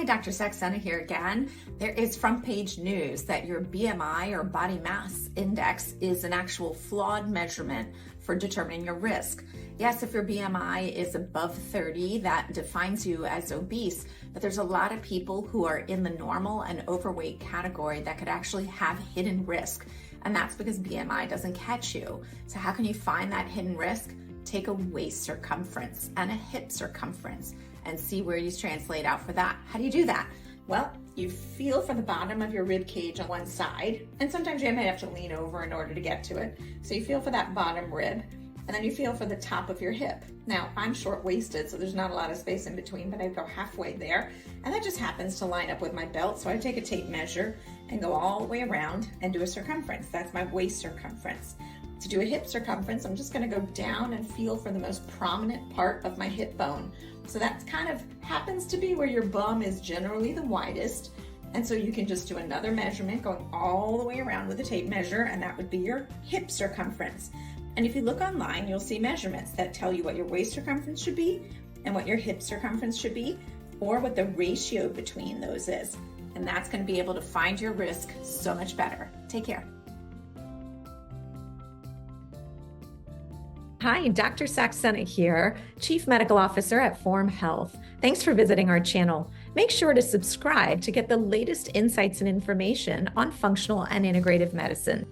Hi, Dr. Saxena here again. There is front page news that your BMI or body mass index is an actual flawed measurement for determining your risk. Yes, if your BMI is above 30, that defines you as obese, but there's a lot of people who are in the normal and overweight category that could actually have hidden risk, and that's because BMI doesn't catch you. So how can you find that hidden risk? Take a waist circumference and a hip circumference and see where you translate out for that. How do you do that? Well, you feel for the bottom of your rib cage on one side, and sometimes you might have to lean over in order to get to it. So you feel for that bottom rib, and then you feel for the top of your hip. Now, I'm short-waisted, so there's not a lot of space in between, but I go halfway there, and that just happens to line up with my belt. So I take a tape measure and go all the way around and do a circumference. That's my waist circumference. To do a hip circumference, I'm just gonna go down and feel for the most prominent part of my hip bone. So that kind of happens to be where your bum is generally the widest. And so you can just do another measurement going all the way around with a tape measure, and that would be your hip circumference. And if you look online, you'll see measurements that tell you what your waist circumference should be and what your hip circumference should be, or what the ratio between those is. And that's gonna be able to find your risk so much better. Take care. Hi, Dr. Saxena here, Chief Medical Officer at Form Health. Thanks for visiting our channel. Make sure to subscribe to get the latest insights and information on functional and integrative medicine.